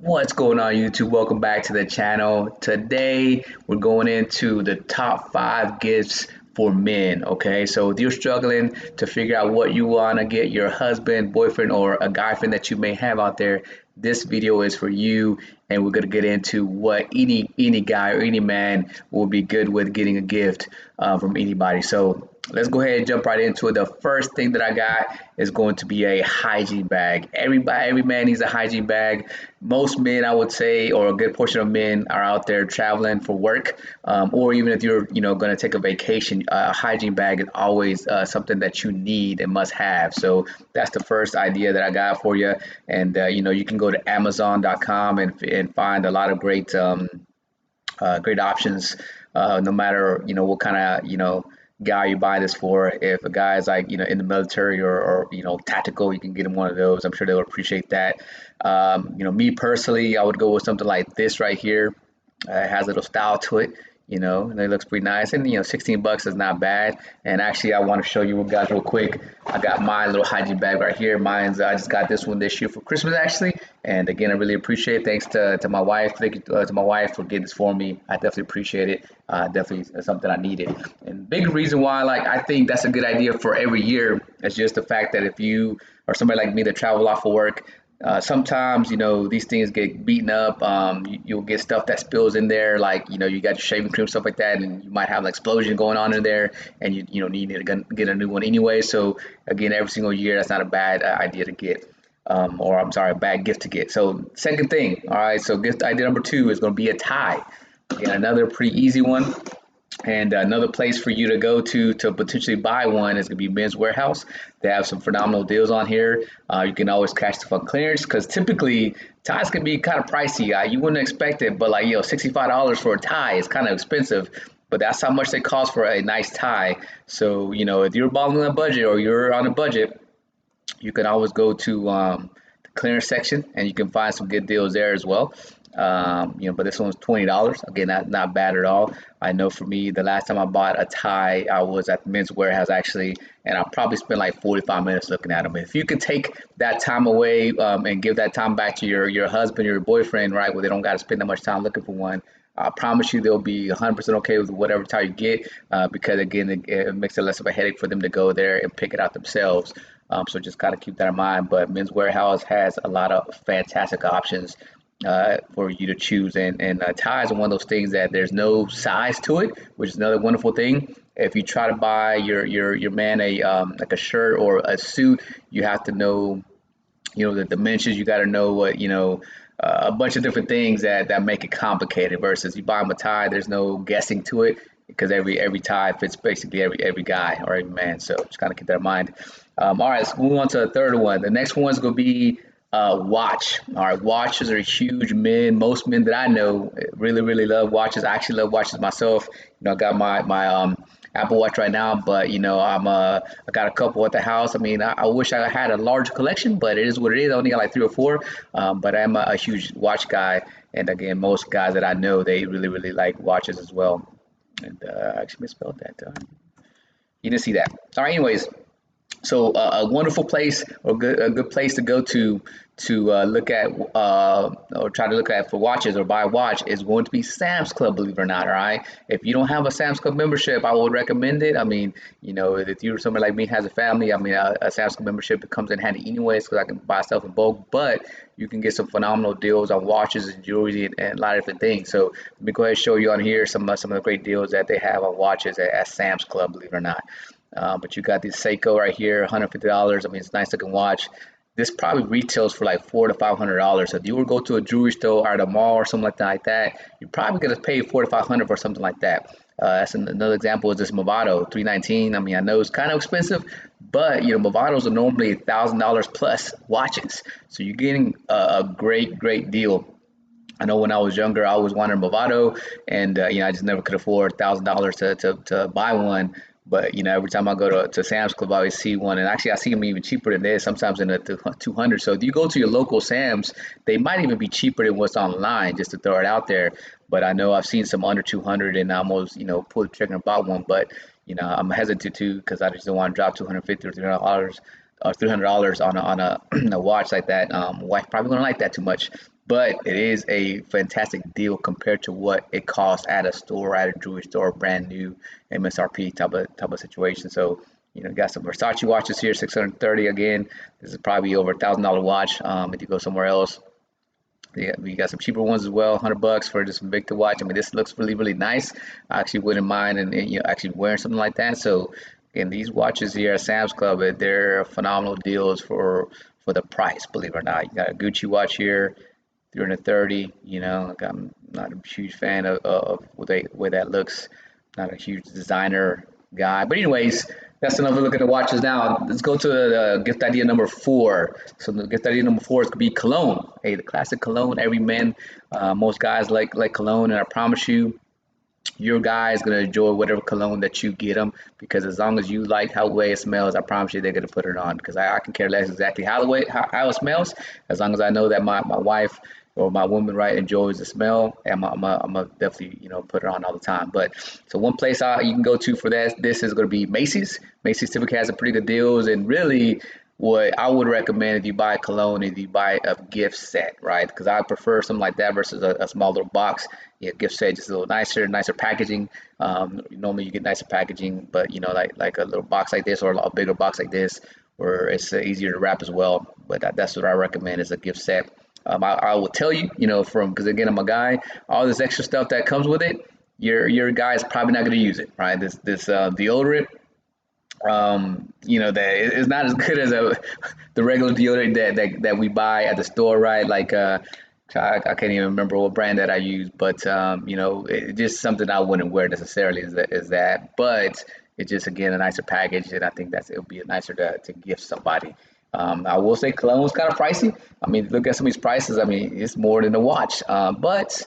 What's going on, YouTube? Welcome back to the channel. Today we're going into the top 5 gifts for men. Okay, so if you're struggling to figure out what you want to get your husband, boyfriend, or a guy friend that you may have out there, this video is for you. And we're going to get into what any guy or any man will be good with getting a gift from anybody. So let's go ahead and jump right into it. The first thing that I got is going to be a hygiene bag. Every man needs a hygiene bag. Most men, I would say, or a good portion of men, are out there traveling for work, or even if you're, going to take a vacation. A hygiene bag is always something that you need and must have. So that's the first idea that I got for you. And you can go to Amazon.com and find a lot of great options, no matter what kind of guy you buy this for. If a guy is like in the military or tactical, you can get him one of those. I'm sure they would appreciate that. Me personally, I would go with something like this right here. It has a little style to it, and it looks pretty nice. And 16 bucks is not bad. And actually, I want to show you guys real quick. I got my little hygiene bag right here. I just got this one this year for Christmas actually. And again, I really appreciate it. Thanks to my wife. Thank you to my wife for getting this for me. I definitely appreciate it. Definitely something I needed. And big reason why, like, I think that's a good idea for every year is just the fact that if you or somebody like me that travel a lot for work, sometimes these things get beaten up. You'll get stuff that spills in there, like you got your shaving cream, stuff like that, and you might have an explosion going on in there, and you need to get a new one anyway. So again, every single year, that's not a bad idea to get, or I'm sorry, a bad gift to get. So second thing, all right. So gift idea number 2 is going to be a tie. Again, another pretty easy one. And another place for you to go to potentially buy one is going to be Men's Warehouse. They have some phenomenal deals on here. You can always catch stuff on clearance because typically ties can be kind of pricey. You wouldn't expect it, but like $65 for a tie is kind of expensive. But that's how much they cost for a nice tie. So if you're balling on a budget or you're on a budget, you can always go to the clearance section and you can find some good deals there as well. But this one's $20. Again, not bad at all. I know for me, the last time I bought a tie, I was at the Men's Warehouse actually, and I probably spent like 45 minutes looking at them. If you could take that time away and give that time back to your husband, your boyfriend, right, where they don't got to spend that much time looking for one, I promise you they'll be 100% okay with whatever tie you get, because again, it makes it less of a headache for them to go there and pick it out themselves. So just kind of keep that in mind. But Men's Warehouse has a lot of fantastic options for you to choose. And ties are one of those things that there's no size to it, which is another wonderful thing. If you try to buy your man a like a shirt or a suit, you have to know the dimensions. You got to know what a bunch of different things that make it complicated. Versus you buy him a tie, there's no guessing to it because every tie fits basically every guy or every man. So just kind of keep that in mind. All right, let's move on to the third one. The next one's gonna be watch. All right, watches are huge. Most men that I know really love watches. I actually love watches myself. I got my Apple Watch right now, but I got a couple at the house. I mean, I wish I had a large collection, but it is what it is. I only got like 3 or 4. But I'm a huge watch guy, and again, most guys that I know they really like watches as well. And I actually misspelled that. You didn't see that. All right, anyways, so a wonderful place or a good place to go to look at or try to look at for watches or buy a watch is going to be Sam's Club, believe it or not. All right, if you don't have a Sam's Club membership, I would recommend it. I mean, if you're somebody like me has a family, I mean, a Sam's Club membership comes in handy anyways because I can buy stuff in bulk, but you can get some phenomenal deals on watches and jewelry and a lot of different things. So let me go ahead and show you on here some of the great deals that they have on watches at Sam's Club, believe it or not. But you got this Seiko right here, $150. I mean, it's a nice looking watch. This probably retails for like $400 to $500. So if you were to go to a jewelry store or at a mall or something like that, you're probably gonna pay $400 to $500 for something like that. That's another example is this Movado 319. I mean, I know it's kind of expensive, but Movados are normally $1,000 plus watches, so you're getting a great deal. I know when I was younger, I always wanted a Movado, and I just never could afford $1,000 to buy one. But every time I go to Sam's Club, I always see one, and actually I see them even cheaper than this, sometimes in the 200. So if you go to your local Sam's, they might even be cheaper than what's online, just to throw it out there. But I know I've seen some under 200, and I almost pulled the trigger and bought one. But I'm hesitant to because I just don't want to drop 250 or $300 or $300 on a, a watch like that. Wife probably gonna like that too much, but it is a fantastic deal compared to what it costs at a store, at a jewelry store, brand new MSRP type of situation. So got some Versace watches here, 630 again. This is probably over $1,000 watch. If you go somewhere else, yeah, we got some cheaper ones as well, $100 for just some Victor watch. I mean, this looks really, really nice. I actually wouldn't mind and actually wearing something like that. So again, these watches here at Sam's Club, they're phenomenal deals for the price. Believe it or not, you got a Gucci watch here, 330. Like, I'm not a huge fan of the way that looks. Not a huge designer guy, but anyways, that's another look at the watches. Now let's go to the gift idea number 4. So the gift idea number 4 is gonna be cologne. Hey, the classic cologne. Every man, most guys like cologne, and I promise you, your guy is gonna enjoy whatever cologne that you get them, because as long as you like how the way it smells, I promise you they're gonna put it on. Because I can care less exactly how it smells, as long as I know that my wife or my woman, right, enjoys the smell, and I'm definitely put it on all the time. But so one place you can go to for this is going to be Macy's. Macy's typically has some pretty good deals, and really what I would recommend if you buy cologne is you buy a gift set, right? Because I prefer something like that versus a small little box. Yeah, gift set just a little nicer packaging. Normally you get nicer packaging, but like a little box like this or a bigger box like this, where it's easier to wrap as well. But that's what I recommend is a gift set. I will tell you, because again, I'm a guy, all this extra stuff that comes with it, your guy is probably not going to use it, right? This deodorant, that is not as good as the regular deodorant that we buy at the store, right? Like I can't even remember what brand that I use, but it's just something I wouldn't wear necessarily is that, but it's just again a nicer package, and I think it would be nicer to gift somebody. I will say cologne was kind of pricey. I mean, look at some of these prices. I mean, it's more than a watch, but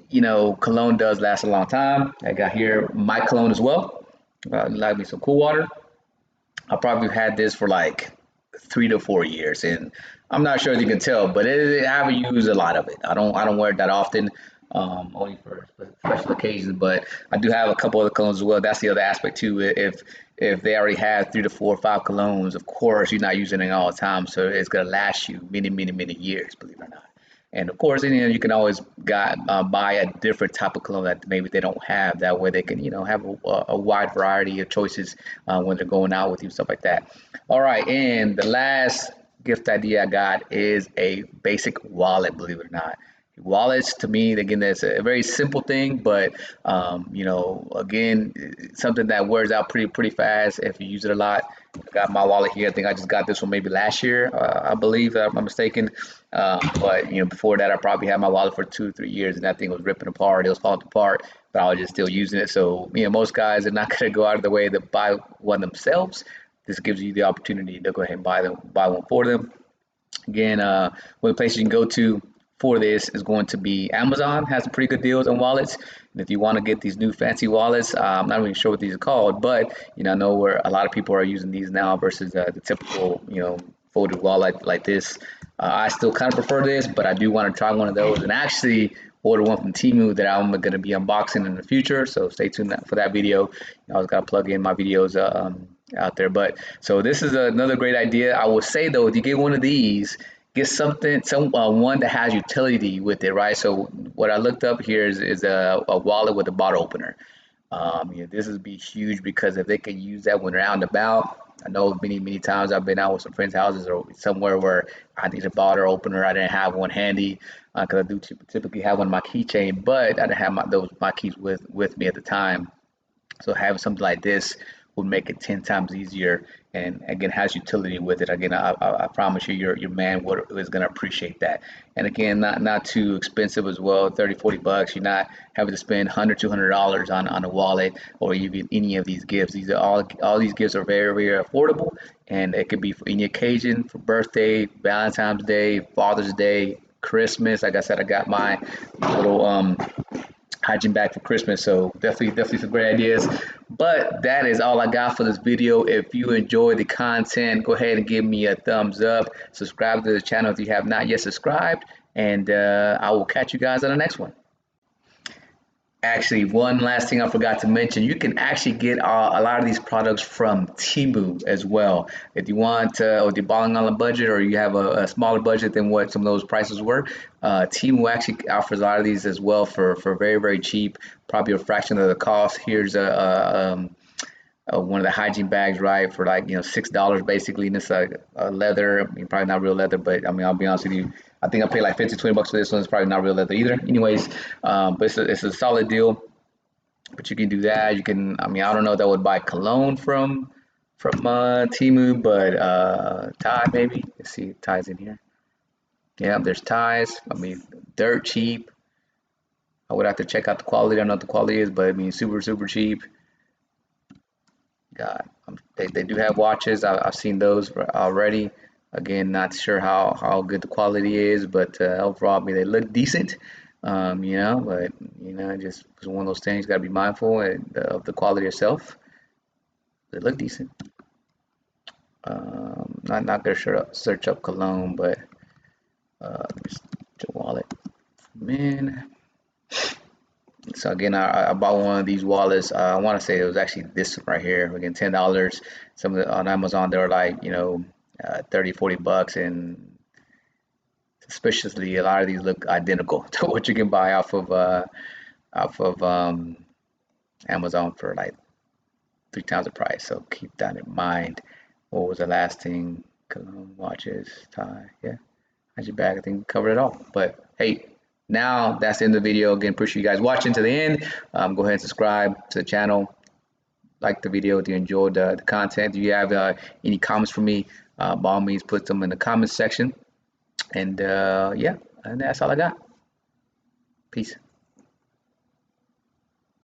cologne does last a long time. I got here my cologne as well. Like me some cool water. I probably had this for like 3 to 4 years, and I'm not sure if you can tell, but I haven't used a lot of it. I don't wear it that often, only for special occasions. But I do have a couple other colognes as well. That's the other aspect too. If they already have 3 to 4 or 5 colognes, of course you're not using it all the time, so it's gonna last you many years, believe it or not. And of course, you can always buy a different type of cologne that maybe they don't have. That way they can, have a wide variety of choices when they're going out with you, stuff like that. All right, and the last gift idea I got is a basic wallet, believe it or not. Wallets to me, again, that's a very simple thing, but again, something that wears out pretty fast if you use it a lot. I got my wallet here. I think I just got this one maybe last year, I believe, if I'm not mistaken. But before that, I probably had my wallet for 2 or 3 years, and that thing was ripping apart. It was falling apart, but I was just still using it. So most guys are not going to go out of the way to buy one themselves. This gives you the opportunity to go ahead and buy one for them. Again, one of the places you can go to for this is going to be Amazon. Has some pretty good deals on wallets. And if you want to get these new fancy wallets, I'm not really sure what these are called, but I know where a lot of people are using these now versus the typical folded wallet like this. I still kind of prefer this, but I do want to try one of those and actually order one from Temu that I'm going to be unboxing in the future. So stay tuned for that video. I was going to plug in my videos out there. But so this is another great idea. I will say though, if you get one of these, get one that has utility with it, right? So what I looked up here is a wallet with a bottle opener. This would be huge because if they can use that when they're out and about. I know many times I've been out with some friends' houses or somewhere where I need a bottle opener. I didn't have one handy because I do typically have one on my keychain, but I didn't have my keys with me at the time. So having something like this would make it 10 times easier, and again has utility with it. Again, I promise you your man is going to appreciate that. And again, not too expensive as well, 30-40 bucks. You're not having to spend $100-200 on a wallet or even any of these gifts. These are all these gifts are very affordable, and it could be for any occasion, for birthday, Valentine's Day, Father's Day, Christmas. Like I said, I got my little hygiene bag for Christmas. So definitely some great ideas. But that is all I got for this video. If you enjoyed the content, go ahead and give me a thumbs up. Subscribe to the channel if you have not yet subscribed. And I will catch you guys on the next one. Actually, one last thing I forgot to mention, you can actually get a lot of these products from Temu as well. If you want, or if you're balling on a budget or you have a smaller budget than what some of those prices were, Temu actually offers a lot of these as well for very, very cheap, probably a fraction of the cost. Here's one of the hygiene bags, right, for like, $6 basically, and it's a leather. I mean, probably not real leather, but I mean, I'll be honest with you, I think I paid like 15, $20 for this one. It's probably not real leather either. Anyways, but it's a solid deal. But you can do that. You can, I mean, I don't know if I would buy cologne from Temu, but Tide maybe. Let's see, Tide's in here. Yeah, there's ties. I mean, dirt cheap. I would have to check out the quality. I don't know what the quality is, but I mean, super, super cheap. God, they do have watches. I've seen those already. Again, not sure how good the quality is, but overall, I mean, they look decent. But just it's one of those things. Got to be mindful of the quality itself. They look decent. Not gonna search up cologne, but just the wallet. Man. So again, I bought one of these wallets. I want to say it was actually this one right here. Again, $10. Some of the on Amazon they were like 30, $40, and suspiciously a lot of these look identical to what you can buy off of Amazon for like 3 times the price. So keep that in mind. What was the last thing? Cologne, watches, tie. Yeah, had your bag. I think covered it all. But hey, now that's the end of the video. Again, appreciate you guys watching to the end. Go ahead and subscribe to the channel. Like the video if you enjoyed the content. If you have any comments for me, by all means put them in the comments section. And yeah, and that's all I got. Peace.